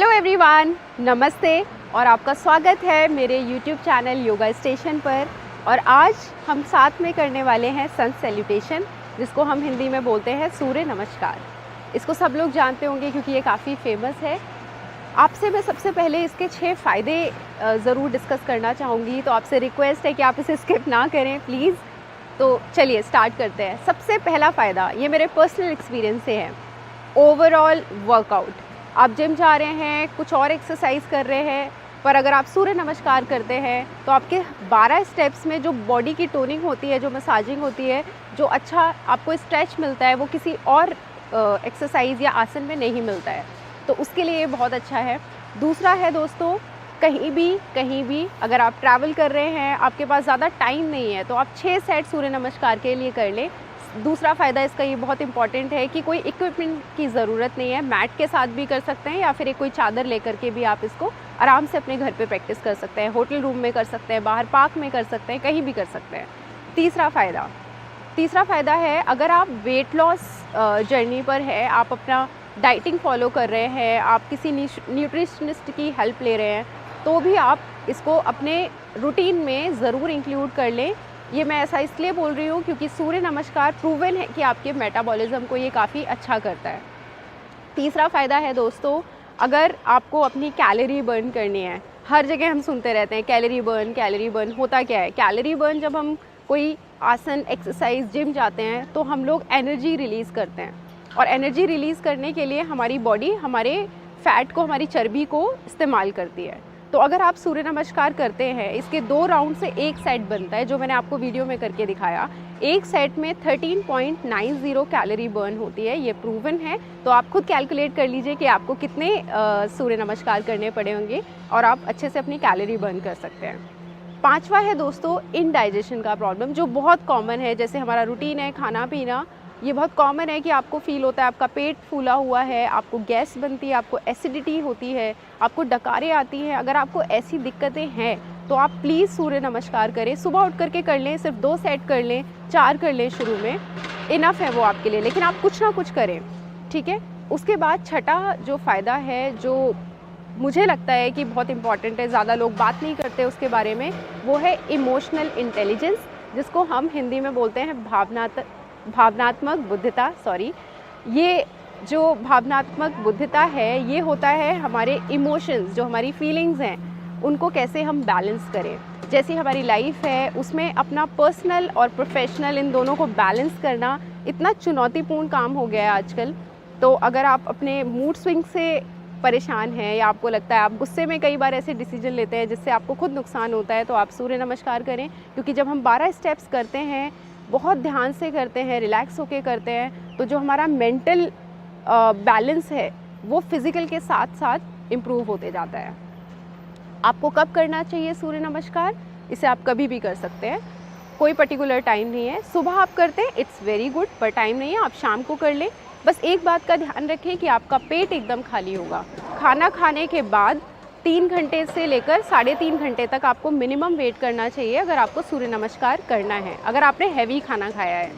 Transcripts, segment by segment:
Hello everyone, नमस्ते और आपका स्वागत है मेरे YouTube चैनल योगा स्टेशन पर। और आज हम साथ में करने वाले हैं सन सैल्यूटेशन, जिसको हम हिंदी में बोलते हैं सूर्य नमस्कार। इसको सब लोग जानते होंगे क्योंकि ये काफ़ी फेमस है। आपसे मैं सबसे पहले इसके 6 फ़ायदे ज़रूर डिस्कस करना चाहूँगी, तो आपसे रिक्वेस्ट है कि आप इसे स्किप ना करें प्लीज़। तो चलिए स्टार्ट करते हैं। सबसे पहला फ़ायदा ये मेरे पर्सनल एक्सपीरियंस से है, ओवरऑल वर्कआउट। आप जिम जा रहे हैं, कुछ और एक्सरसाइज कर रहे हैं, पर अगर आप सूर्य नमस्कार करते हैं तो आपके 12 स्टेप्स में जो बॉडी की टोनिंग होती है, जो मसाजिंग होती है, जो अच्छा आपको स्ट्रेच मिलता है, वो किसी और एक्सरसाइज या आसन में नहीं मिलता है। तो उसके लिए ये बहुत अच्छा है। दूसरा है दोस्तों, कहीं भी अगर आप ट्रैवल कर रहे हैं, आपके पास ज़्यादा टाइम नहीं है, तो आप 6 सेट सूर्य नमस्कार के लिए कर लें। दूसरा फ़ायदा इसका ये बहुत इंपॉर्टेंट है कि कोई इक्विपमेंट की ज़रूरत नहीं है। मैट के साथ भी कर सकते हैं या फिर एक कोई चादर लेकर के भी आप इसको आराम से अपने घर पे प्रैक्टिस कर सकते हैं। होटल रूम में कर सकते हैं, बाहर पार्क में कर सकते हैं, कहीं भी कर सकते हैं। तीसरा फ़ायदा है, अगर आप वेट लॉस जर्नी पर है, आप अपना डाइटिंग फॉलो कर रहे हैं, आप किसी न्यूट्रिशनिस्ट की हेल्प ले रहे हैं, तो भी आप इसको अपने रूटीन में ज़रूर इंक्लूड कर लें। ये मैं ऐसा इसलिए बोल रही हूँ क्योंकि सूर्य नमस्कार प्रूवन है कि आपके मेटाबॉलिज्म को ये काफ़ी अच्छा करता है। तीसरा फ़ायदा है दोस्तों, अगर आपको अपनी कैलोरी बर्न करनी है, हर जगह हम सुनते रहते हैं कैलोरी बर्न। होता क्या है कैलोरी बर्न? जब हम कोई आसन, एक्सरसाइज, जिम जाते हैं तो हम लोग एनर्जी रिलीज़ करते हैं, और एनर्जी रिलीज़ करने के लिए हमारी बॉडी हमारे फ़ैट को, हमारी चर्बी को इस्तेमाल करती है। तो अगर आप सूर्य नमस्कार करते हैं, इसके 2 राउंड से एक सेट बनता है, जो मैंने आपको वीडियो में करके दिखाया। एक सेट में 13.90 कैलोरी बर्न होती है, ये प्रूवन है। तो आप खुद कैलकुलेट कर लीजिए कि आपको कितने सूर्य नमस्कार करने पड़े होंगे और आप अच्छे से अपनी कैलोरी बर्न कर सकते हैं। पांचवा है दोस्तों, इनडाइजेशन का प्रॉब्लम, जो बहुत कॉमन है। जैसे हमारा रूटीन है खाना पीना, ये बहुत कॉमन है कि आपको फ़ील होता है आपका पेट फूला हुआ है, आपको गैस बनती है, आपको एसिडिटी होती है, आपको डकारें आती हैं। अगर आपको ऐसी दिक्कतें हैं तो आप प्लीज़ सूर्य नमस्कार करें। सुबह उठ करके कर लें, सिर्फ 2 सेट कर लें, 4 कर लें, शुरू में इनफ है वो आपके लिए, लेकिन आप कुछ ना कुछ करें, ठीक है। उसके बाद छठा जो फ़ायदा है, जो मुझे लगता है कि बहुत इम्पॉर्टेंट है, ज़्यादा लोग बात नहीं करते उसके बारे में, वो है इमोशनल इंटेलिजेंस, जिसको हम हिंदी में बोलते हैं भावनात्मक बुद्धिता। ये जो भावनात्मक बुद्धिता है, ये होता है हमारे इमोशंस, जो हमारी फीलिंग्स हैं, उनको कैसे हम बैलेंस करें। जैसी हमारी लाइफ है, उसमें अपना पर्सनल और प्रोफेशनल, इन दोनों को बैलेंस करना इतना चुनौतीपूर्ण काम हो गया है आजकल। तो अगर आप अपने मूड स्विंग से परेशान हैं, या आपको लगता है आप गुस्से में कई बार ऐसे डिसीजन लेते हैं जिससे आपको खुद नुकसान होता है, तो आप सूर्य नमस्कार करें। क्योंकि जब हम 12 स्टेप्स करते हैं, बहुत ध्यान से करते हैं, रिलैक्स होके करते हैं, तो जो हमारा मेंटल बैलेंस है वो फिज़िकल के साथ साथ इम्प्रूव होते जाता है। आपको कब करना चाहिए सूर्य नमस्कार? इसे आप कभी भी कर सकते हैं, कोई पर्टिकुलर टाइम नहीं है। सुबह आप करते हैं, इट्स वेरी गुड, पर टाइम नहीं है, आप शाम को कर लें। बस एक बात का ध्यान रखें कि आपका पेट एकदम खाली होगा। खाना खाने के बाद 3 घंटे से लेकर 3.5 घंटे तक आपको मिनिमम वेट करना चाहिए अगर आपको सूर्य नमस्कार करना है, अगर आपने हैवी खाना खाया है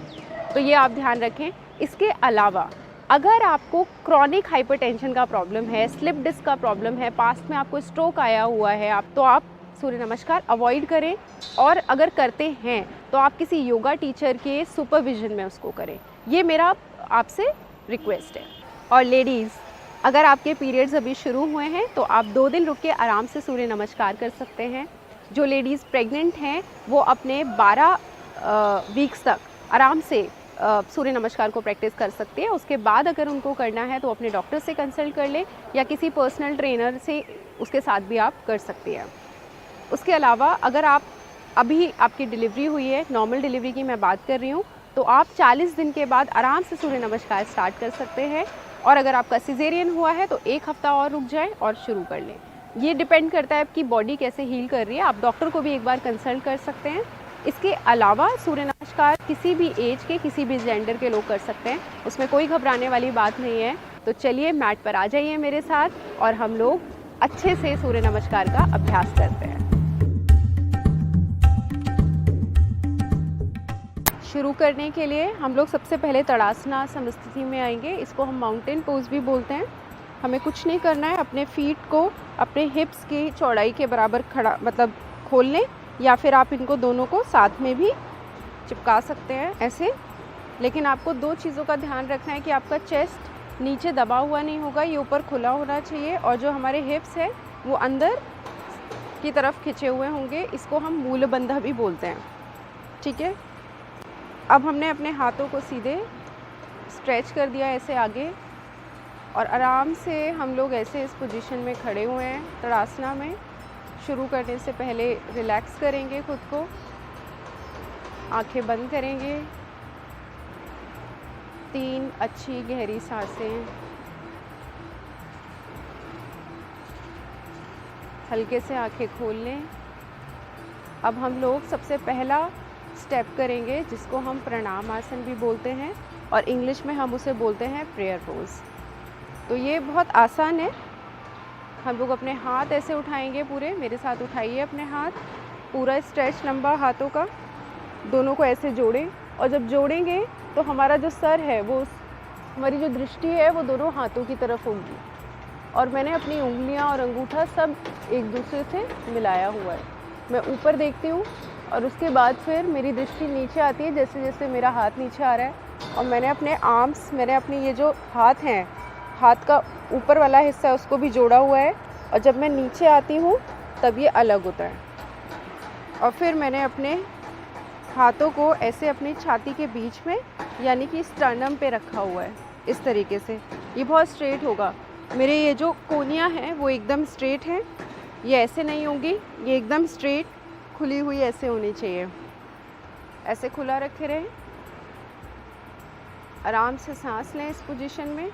तो ये आप ध्यान रखें। इसके अलावा अगर आपको क्रॉनिक हाइपरटेंशन का प्रॉब्लम है, स्लिप डिस्क का प्रॉब्लम है, पास्ट में आपको स्ट्रोक आया हुआ है, तो आप सूर्य नमस्कार अवॉइड करें। और अगर करते हैं तो आप किसी योगा टीचर के सुपरविजन में उसको करें। ये मेरा आपसे रिक्वेस्ट है। और लेडीज़, अगर आपके पीरियड्स अभी शुरू हुए हैं तो आप 2 दिन रुक के आराम से सूर्य नमस्कार कर सकते हैं। जो लेडीज़ प्रेग्नेंट हैं वो अपने 12 वीक्स तक आराम से सूर्य नमस्कार को प्रैक्टिस कर सकती है। उसके बाद अगर उनको करना है तो अपने डॉक्टर से कंसल्ट कर लें, या किसी पर्सनल ट्रेनर से, उसके साथ भी आप कर सकती हैं। उसके अलावा अगर आप अभी आपकी डिलीवरी हुई है, नॉर्मल डिलीवरी की मैं बात कर रही हूँ, तो आप 40 दिन के बाद आराम से सूर्य नमस्कार स्टार्ट कर सकते हैं। और अगर आपका सिजेरियन हुआ है तो 1 हफ्ता और रुक जाएं और शुरू कर लें। ये डिपेंड करता है आपकी बॉडी कैसे हील कर रही है। आप डॉक्टर को भी एक बार कंसल्ट कर सकते हैं। इसके अलावा सूर्य नमस्कार किसी भी एज के, किसी भी जेंडर के लोग कर सकते हैं, उसमें कोई घबराने वाली बात नहीं है। तो चलिए मैट पर आ जाइए मेरे साथ और हम लोग अच्छे से सूर्य नमस्कार का अभ्यास करते हैं। शुरू करने के लिए हम लोग सबसे पहले तड़ासना समस्थिति में आएंगे। इसको हम माउंटेन पोज भी बोलते हैं। हमें कुछ नहीं करना है, अपने फीट को अपने हिप्स की चौड़ाई के बराबर खड़ा मतलब खोल लें, या फिर आप इनको दोनों को साथ में भी चिपका सकते हैं ऐसे। लेकिन आपको दो चीज़ों का ध्यान रखना है कि आपका चेस्ट नीचे दबा हुआ नहीं होगा, ये ऊपर खुला होना चाहिए, और जो हमारे हिप्स है वो अंदर की तरफ खिंचे हुए होंगे। इसको हम मूलबंधा भी बोलते हैं, ठीक है। अब हमने अपने हाथों को सीधे स्ट्रेच कर दिया ऐसे आगे, और आराम से हम लोग ऐसे इस पोजीशन में खड़े हुए हैं तड़ासना में। शुरू करने से पहले रिलैक्स करेंगे खुद को, आंखें बंद करेंगे, 3 अच्छी गहरी सांसें, हल्के से आंखें खोल लें। अब हम लोग सबसे पहला स्टेप करेंगे जिसको हम प्रणाम आसन भी बोलते हैं, और इंग्लिश में हम उसे बोलते हैं प्रेयर पोज। तो ये बहुत आसान है। हम लोग अपने हाथ ऐसे उठाएंगे, पूरे मेरे साथ उठाइए अपने हाथ, पूरा स्ट्रेच लंबा हाथों का, दोनों को ऐसे जोड़ें, और जब जोड़ेंगे तो हमारा जो सर है वो हमारी जो दृष्टि है वो दोनों हाथों की तरफ होगी, और मैंने अपनी उंगलियां और अंगूठा सब एक दूसरे से मिलाया हुआ है। मैं ऊपर देखती हूँ और उसके बाद फिर मेरी दृष्टि नीचे आती है जैसे जैसे मेरा हाथ नीचे आ रहा है, और मैंने अपने आर्म्स, मैंने अपनी ये जो हाथ हैं, हाथ का ऊपर वाला हिस्सा उसको भी जोड़ा हुआ है, और जब मैं नीचे आती हूँ तब ये अलग होता है। और फिर मैंने अपने हाथों को ऐसे अपनी छाती के बीच में यानी कि स्टर्नम पे रखा हुआ है इस तरीके से। ये बहुत स्ट्रेट होगा, मेरे ये जो कोनियाँ हैं वो एकदम स्ट्रेट हैं, ये ऐसे नहीं होंगी, ये एकदम स्ट्रेट खुली हुई ऐसे होनी चाहिए। ऐसे खुला रखे रहें, आराम से सांस लें इस पोजीशन में।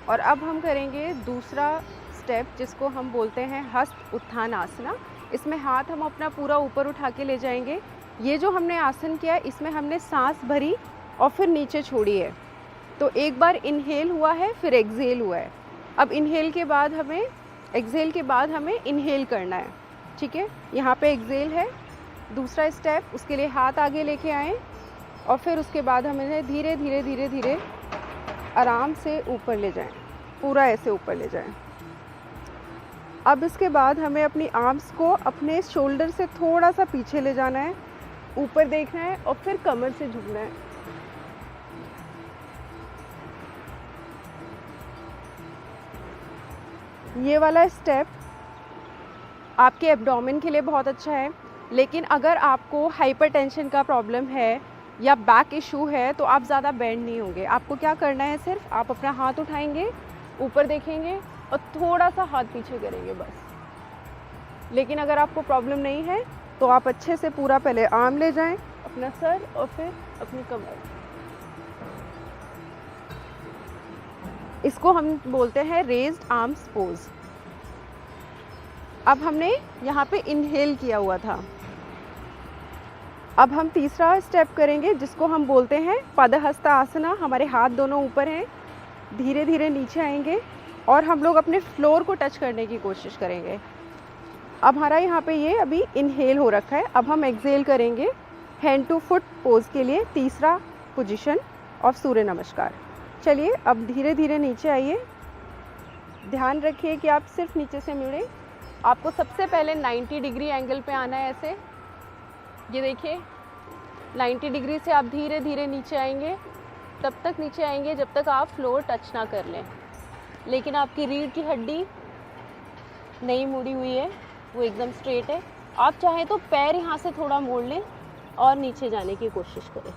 और अब हम करेंगे दूसरा स्टेप जिसको हम बोलते हैं हस्त उत्थान आसना। इसमें हाथ हम अपना पूरा ऊपर उठा के ले जाएंगे। ये जो हमने आसन किया है इसमें हमने सांस भरी और फिर नीचे छोड़ी है। तो एक बार इनहेल हुआ है, फिर एक्सहेल हुआ है। अब इनहेल के बाद हमें एक्सहेल के बाद हमें इनहेल करना है, ठीक है। यहाँ पे एक्सहेल है। दूसरा स्टेप, उसके लिए हाथ आगे लेके आएँ और फिर उसके बाद हमें धीरे धीरे धीरे धीरे आराम से ऊपर ले जाएं, पूरा ऐसे ऊपर ले जाएं। अब इसके बाद हमें अपनी आर्म्स को अपने शोल्डर से थोड़ा सा पीछे ले जाना है, ऊपर देखना है और फिर कमर से झुकना है। ये वाला स्टेप आपके एब्डोमेन के लिए बहुत अच्छा है, लेकिन अगर आपको हाइपरटेंशन का प्रॉब्लम है या बैक इशू है तो आप ज़्यादा बेंड नहीं होंगे। आपको क्या करना है, सिर्फ आप अपना हाथ उठाएंगे, ऊपर देखेंगे और थोड़ा सा हाथ पीछे करेंगे बस। लेकिन अगर आपको प्रॉब्लम नहीं है तो आप अच्छे से पूरा पहले आर्म ले जाएं, अपना सर और फिर अपनी कमर। इसको हम बोलते हैं रेज्ड आर्म्स पोज। अब हमने यहाँ पे इनहेल किया हुआ था। अब हम तीसरा स्टेप करेंगे जिसको हम बोलते हैं पदहस्त आसना। हमारे हाथ दोनों ऊपर हैं, धीरे धीरे नीचे आएंगे और हम लोग अपने फ्लोर को टच करने की कोशिश करेंगे। अब हमारा यहाँ पे ये अभी इनहेल हो रखा है। अब हम एक्सहेल करेंगे हैंड टू फुट पोज के लिए, तीसरा पोजीशन ऑफ सूर्य नमस्कार। चलिए अब धीरे धीरे नीचे आइए। ध्यान रखिए कि आप सिर्फ नीचे से मुड़े। आपको सबसे पहले 90 डिग्री एंगल पे आना है ऐसे। ये देखिए 90 डिग्री से आप धीरे धीरे नीचे आएंगे। तब तक नीचे आएंगे जब तक आप फ्लोर टच ना कर लें, लेकिन आपकी रीढ़ की हड्डी नहीं मुड़ी हुई है, वो एकदम स्ट्रेट है। आप चाहें तो पैर यहाँ से थोड़ा मोड़ लें और नीचे जाने की कोशिश करें,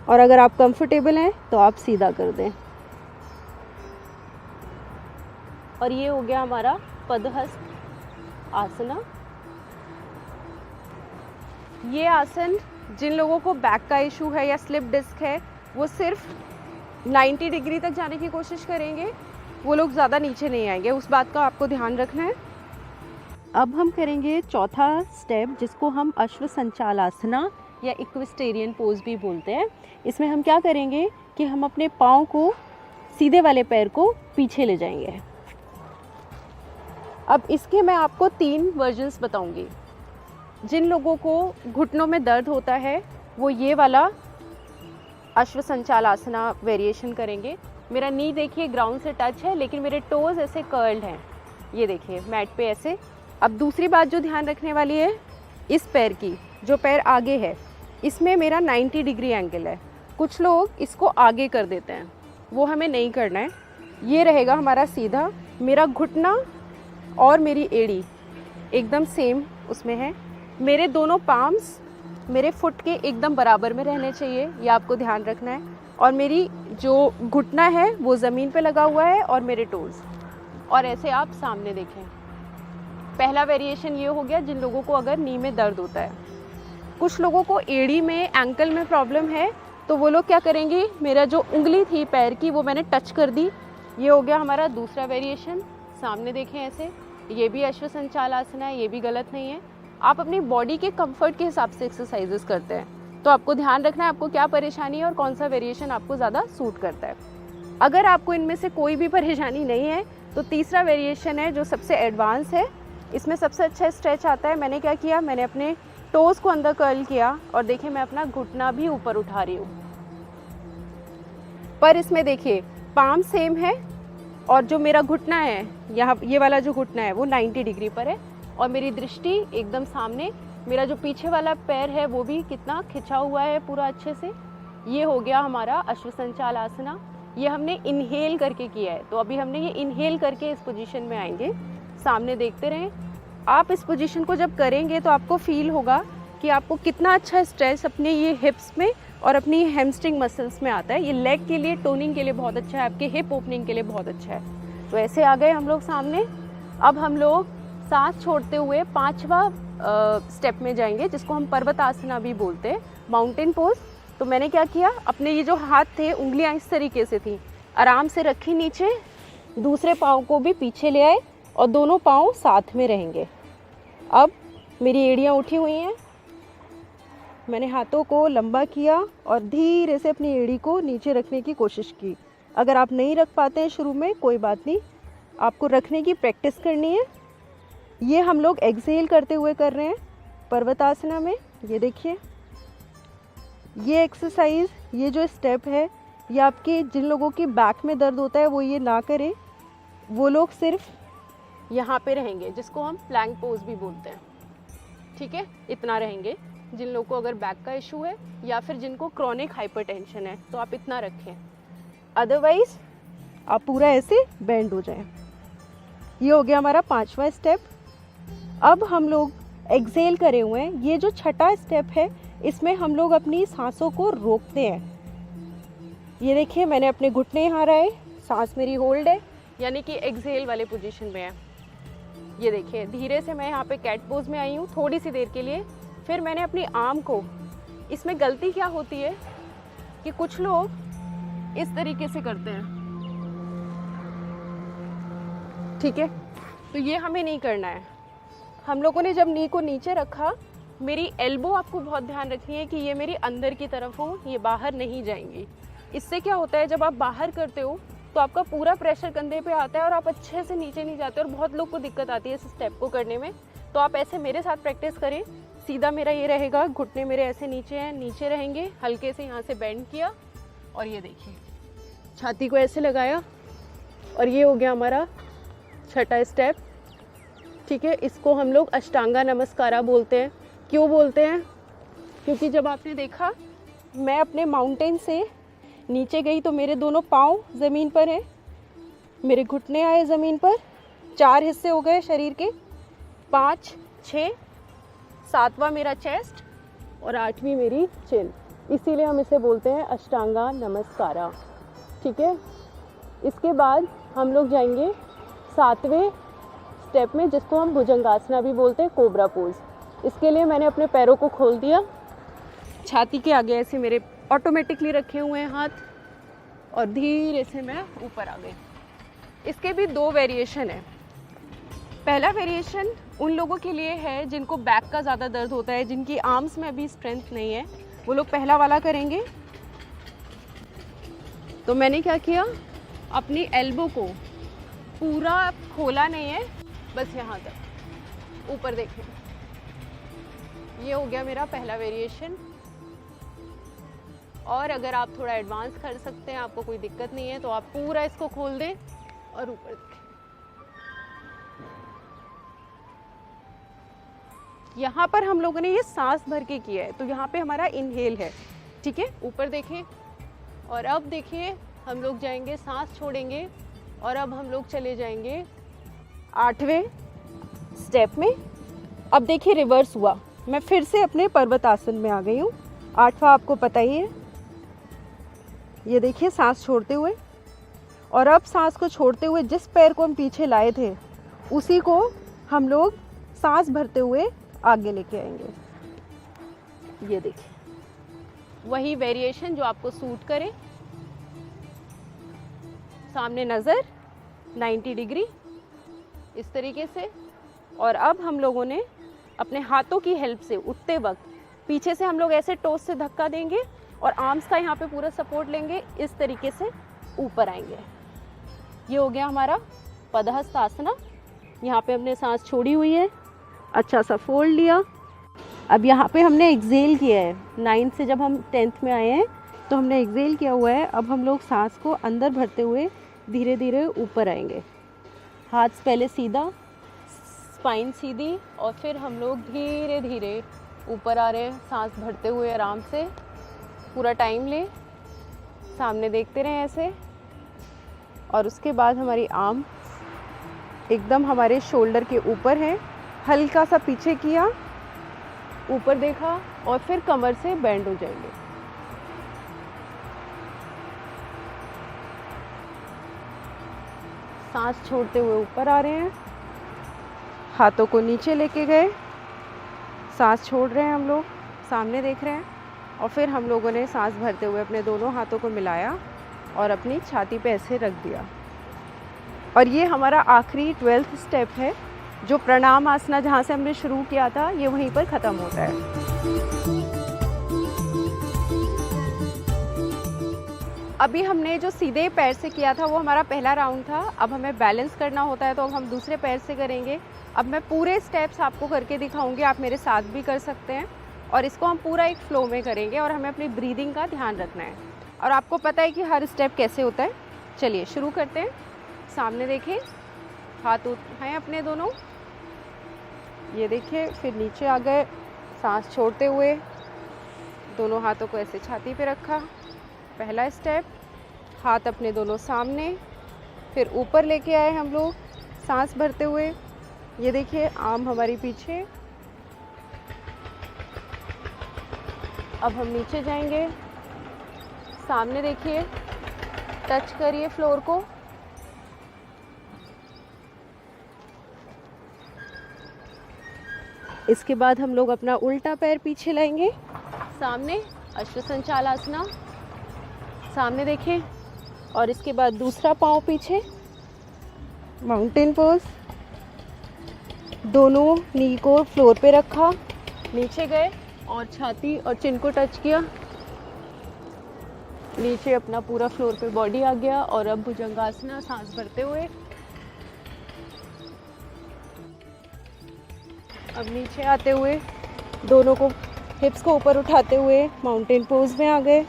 और अगर आप कंफर्टेबल हैं तो आप सीधा कर दें। और ये हो गया हमारा पदहस्त आसना। ये आसन जिन लोगों को बैक का इशू है या स्लिप डिस्क है वो सिर्फ 90 डिग्री तक जाने की कोशिश करेंगे, वो लोग ज़्यादा नीचे नहीं आएंगे। उस बात का आपको ध्यान रखना है। अब हम करेंगे चौथा स्टेप जिसको हम अश्व संचाल आसना या इक्विस्टेरियन पोज भी बोलते हैं। इसमें हम क्या करेंगे कि हम अपने पाँव को, सीधे वाले पैर को पीछे ले जाएंगे। अब इसके मैं आपको 3 वर्जन्स बताऊंगी। जिन लोगों को घुटनों में दर्द होता है वो ये वाला अश्व संचाल आसना वेरिएशन करेंगे। मेरा नी देखिए ग्राउंड से टच है, लेकिन मेरे टोज़ ऐसे कर्ल्ड हैं, ये देखिए मैट पे ऐसे। अब दूसरी बात जो ध्यान रखने वाली है, इस पैर की, जो पैर आगे है इसमें मेरा 90 डिग्री एंगल है। कुछ लोग इसको आगे कर देते हैं, वो हमें नहीं करना है। ये रहेगा हमारा सीधा। मेरा घुटना और मेरी एड़ी एकदम सेम उसमें है। मेरे दोनों पाम्स मेरे फुट के एकदम बराबर में रहने चाहिए, ये आपको ध्यान रखना है। और मेरी जो घुटना है वो ज़मीन पे लगा हुआ है और मेरे टोज़, और ऐसे आप सामने देखें। पहला वेरिएशन ये हो गया जिन लोगों को अगर नी में दर्द होता है। कुछ लोगों को एड़ी में, एंकल में प्रॉब्लम है, तो वो लोग क्या करेंगे, मेरा जो उंगली थी पैर की वो मैंने टच कर दी। ये हो गया हमारा दूसरा वेरिएशन। सामने देखें ऐसे, ये भी अश्वसंचाल आसन है, ये भी गलत नहीं है। आप अपनी बॉडी के कंफर्ट के हिसाब से एक्सरसाइजेस करते हैं, तो आपको ध्यान रखना है आपको क्या परेशानी है और कौन सा वेरिएशन आपको ज़्यादा सूट करता है। अगर आपको इनमें से कोई भी परेशानी नहीं है तो तीसरा वेरिएशन है जो सबसे एडवांस है। इसमें सबसे अच्छा स्ट्रेच आता है। मैंने क्या किया, मैंने अपने टोज़ को अंदर कर्ल किया और देखिए मैं अपना घुटना भी ऊपर उठा रही हूँ। पर इसमें देखिए पाम सेम है और जो मेरा घुटना है, यहाँ ये वाला जो घुटना है वो 90 डिग्री पर है और मेरी दृष्टि एकदम सामने। मेरा जो पीछे वाला पैर है वो भी कितना खिंचा हुआ है पूरा अच्छे से। ये हो गया हमारा अश्वसंचाल आसना। ये हमने इनहेल करके किया है, तो अभी हमने ये इनहेल करके इस पोजीशन में आएंगे। सामने देखते रहें। आप इस पोजीशन को जब करेंगे तो आपको फील होगा कि आपको कितना अच्छा स्ट्रेस अपने ये हिप्स में और अपनी हैमस्ट्रिंग मसल्स में आता है। ये लेग के लिए, टोनिंग के लिए बहुत अच्छा है, आपके हिप ओपनिंग के लिए बहुत अच्छा है। तो ऐसे आ गए हम लोग सामने। अब हम लोग सांस छोड़ते हुए 5वां स्टेप में जाएंगे, जिसको हम पर्वतासना भी बोलते हैं, माउंटेन पोज। तो मैंने क्या किया, अपने ये जो हाथ थे, उंगलियां इस तरीके से थी, आराम से रखी नीचे, दूसरे पाँव को भी पीछे ले आए और दोनों पाँव साथ में रहेंगे। अब मेरी एड़ियाँ उठी हुई हैं, मैंने हाथों को लंबा किया और धीरे से अपनी एड़ी को नीचे रखने की कोशिश की। अगर आप नहीं रख पाते हैं शुरू में, कोई बात नहीं, आपको रखने की प्रैक्टिस करनी है। ये हम लोग एक्सहेल करते हुए कर रहे हैं पर्वतासना में। ये देखिए, ये एक्सरसाइज, ये जो स्टेप है, ये आपके जिन लोगों की बैक में दर्द होता है वो ये ना करें। वो लोग सिर्फ यहाँ पे रहेंगे, जिसको हम प्लैंक पोज भी बोलते हैं। ठीक है, इतना रहेंगे। जिन लोगों को अगर बैक का इशू है या फिर जिनको क्रॉनिक हाइपरटेंशन है तो आप इतना रखें, अदरवाइज आप पूरा ऐसे बेंड हो जाएं। ये हो गया हमारा 5वां स्टेप। अब हम लोग एक्सहेल करे हुए हैं। ये जो छठा स्टेप है, इसमें हम लोग अपनी सांसों को रोकते हैं। ये देखिए, मैंने अपने घुटने यहाँ रहे, सांस मेरी होल्ड है, यानी कि एक्सहेल वाले पोजीशन में है। ये देखिए, धीरे से मैं यहाँ पे कैट पोज में आई हूँ थोड़ी सी देर के लिए। फिर मैंने अपनी आर्म को, इसमें गलती क्या होती है कि कुछ लोग इस तरीके से करते हैं, ठीक है, तो ये हमें नहीं करना है। हम लोगों ने जब नी को नीचे रखा, मेरी एल्बो आपको बहुत ध्यान रखनी है कि ये मेरी अंदर की तरफ हो, ये बाहर नहीं जाएंगी। इससे क्या होता है, जब आप बाहर करते हो तो आपका पूरा प्रेशर कंधे पे आता है और आप अच्छे से नीचे नहीं जाते, और बहुत लोग को दिक्कत आती है इस स्टेप को करने में। तो आप ऐसे मेरे साथ प्रैक्टिस करें। सीधा मेरा ये रहेगा, घुटने मेरे ऐसे नीचे हैं, नीचे रहेंगे, हल्के से यहाँ से बेंड किया और ये देखिए छाती को ऐसे लगाया, और ये हो गया हमारा छठा स्टेप। ठीक है, इसको हम लोग अष्टांगा नमस्कारा बोलते हैं। क्यों बोलते हैं? क्योंकि जब आपने देखा मैं अपने माउंटेन से नीचे गई तो मेरे दोनों पाँव ज़मीन पर हैं, मेरे घुटने आए ज़मीन पर, 4 हिस्से हो गए शरीर के, 5, 6, 7वां मेरा चेस्ट और 8वीं मेरी चिन। इसीलिए हम इसे बोलते हैं अष्टांगा नमस्कारा। ठीक है, इसके बाद हम लोग जाएंगे 7वें स्टेप में, जिसको हम भुजंगासना भी बोलते हैं, कोबरा पोज। इसके लिए मैंने अपने पैरों को खोल दिया, छाती के आगे ऐसे मेरे ऑटोमेटिकली रखे हुए हैं हाथ, और धीरे से मैं ऊपर आ गई। इसके भी 2 वेरिएशन है। पहला वेरिएशन उन लोगों के लिए है जिनको बैक का ज़्यादा दर्द होता है, जिनकी आर्म्स में अभी स्ट्रेंथ नहीं है, वो लोग पहला वाला करेंगे। तो मैंने क्या किया, अपनी एल्बो को पूरा खोला नहीं है, बस यहाँ तक ऊपर देखें। ये हो गया मेरा पहला वेरिएशन। और अगर आप थोड़ा एडवांस कर सकते हैं, आपको कोई दिक्कत नहीं है, तो आप पूरा इसको खोल दें और ऊपर देखें। यहाँ पर हम लोगों ने ये सांस भर के किया है, तो यहाँ पे हमारा इनहेल है, ठीक है। ऊपर देखें और अब देखिए हम लोग जाएंगे, सांस छोड़ेंगे और अब हम लोग चले जाएंगे 8वें स्टेप में। अब देखिए रिवर्स हुआ, मैं फिर से अपने पर्वतासन में आ गई हूँ। 8वां आपको पता ही है। ये देखिए सांस छोड़ते हुए, और अब सांस को छोड़ते हुए जिस पैर को हम पीछे लाए थे उसी को हम लोग सांस भरते हुए आगे लेके आएंगे। ये देखिए वही वेरिएशन जो आपको सूट करे। सामने नज़र 90 डिग्री इस तरीके से। और अब हम लोगों ने अपने हाथों की हेल्प से उठते वक्त पीछे से हम लोग ऐसे टोस से धक्का देंगे और आर्म्स का यहाँ पे पूरा सपोर्ट लेंगे, इस तरीके से ऊपर आएंगे। ये हो गया हमारा पदहस्तासना। यहाँ पे हमने सांस छोड़ी हुई है, अच्छा सा फोल्ड लिया। अब यहाँ पे हमने एक्सेल किया है। 9th से जब हम 10th में आए हैं तो हमने एक्सेल किया हुआ है। अब हम लोग सांस को अंदर भरते हुए धीरे धीरे ऊपर आएंगे। हाथ पहले सीधा, स्पाइन सीधी, और फिर हम लोग धीरे धीरे ऊपर आ रहे हैं सांस भरते हुए। आराम से पूरा टाइम लें, सामने देखते रहें ऐसे। और उसके बाद हमारी आर्म एकदम हमारे शोल्डर के ऊपर है, हल्का सा पीछे किया, ऊपर देखा और फिर कमर से बेंड हो जाएंगे। सांस छोड़ते हुए ऊपर आ रहे हैं, हाथों को नीचे लेके गए, सांस छोड़ रहे हैं हम लोग, सामने देख रहे हैं। और फिर हम लोगों ने सांस भरते हुए अपने दोनों हाथों को मिलाया और अपनी छाती पे ऐसे रख दिया। और ये हमारा आखिरी 12th स्टेप है, जो प्रणाम आसना जहाँ से हमने शुरू किया था ये वहीं पर ख़त्म होता है। अभी हमने जो सीधे पैर से किया था वो हमारा पहला राउंड था। अब हमें बैलेंस करना होता है तो अब हम दूसरे पैर से करेंगे। अब मैं पूरे स्टेप्स आपको करके दिखाऊंगी, आप मेरे साथ भी कर सकते हैं। और इसको हम पूरा एक फ्लो में करेंगे और हमें अपनी ब्रीदिंग का ध्यान रखना है। और आपको पता है कि हर स्टेप कैसे होता है। चलिए शुरू करते हैं। सामने देखें, हाथ उठाएं अपने दोनों, ये देखिए, फिर नीचे आ गए, सांस छोड़ते हुए दोनों हाथों को ऐसे छाती पे रखा। पहला स्टेप, हाथ अपने दोनों सामने, फिर ऊपर लेके आए हम लोग सांस भरते हुए। ये देखिए आर्म हमारी पीछे। अब हम नीचे जाएंगे, सामने देखिए, टच करिए फ्लोर को। इसके बाद हम लोग अपना उल्टा पैर पीछे लाएंगे, सामने अष्टसंचालासना, सामने देखें। और इसके बाद दूसरा पाँव पीछे, माउंटेन पोज। दोनों नी को फ्लोर पे रखा, नीचे गए और छाती और चिन को टच किया। नीचे अपना पूरा फ्लोर पे बॉडी आ गया। और अब भुजंगासना, सांस भरते हुए। अब नीचे आते हुए दोनों को, हिप्स को ऊपर उठाते हुए माउंटेन पोज में आ गए।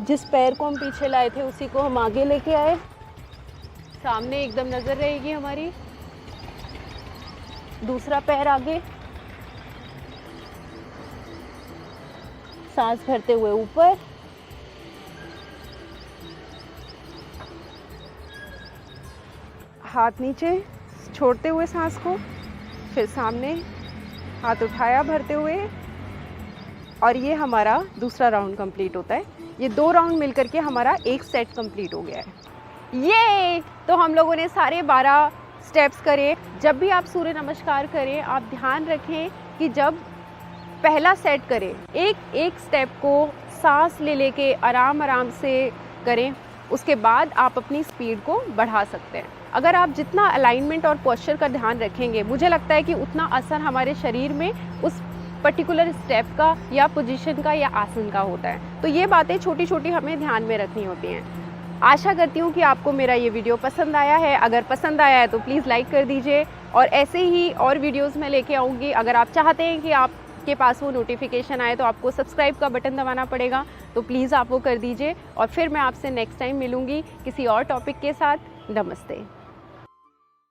जिस पैर को हम पीछे लाए थे उसी को हम आगे लेके आए, सामने एकदम नजर रहेगी हमारी। दूसरा पैर आगे, सांस भरते हुए ऊपर। हाथ नीचे छोड़ते हुए सांस को, फिर सामने हाथ उठाया भरते हुए। और ये हमारा दूसरा राउंड कंप्लीट होता है। ये 2 राउंड मिलकर के हमारा एक सेट कंप्लीट हो गया है। ये तो हम लोगों ने सारे 12 स्टेप्स करे। जब भी आप सूर्य नमस्कार करें, आप ध्यान रखें कि जब पहला सेट करें, एक स्टेप को सांस ले लेके आराम आराम से करें। उसके बाद आप अपनी स्पीड को बढ़ा सकते हैं। अगर आप जितना अलाइनमेंट और पोस्चर का ध्यान रखेंगे, मुझे लगता है कि उतना असर हमारे शरीर में उस पर्टिकुलर स्टेप का या पोजीशन का या आसन का होता है। तो ये बातें छोटी छोटी हमें ध्यान में रखनी होती हैं। आशा करती हूँ कि आपको मेरा ये वीडियो पसंद आया है। अगर पसंद आया है तो प्लीज़ लाइक कर दीजिए, और ऐसे ही और वीडियोस मैं लेके आऊँगी। अगर आप चाहते हैं कि आपके पास वो नोटिफिकेशन आए तो आपको सब्सक्राइब का बटन दबाना पड़ेगा, तो प्लीज़ आप वो कर दीजिए। और फिर मैं आपसे नेक्स्ट टाइम मिलूँगी किसी और टॉपिक के साथ। नमस्ते।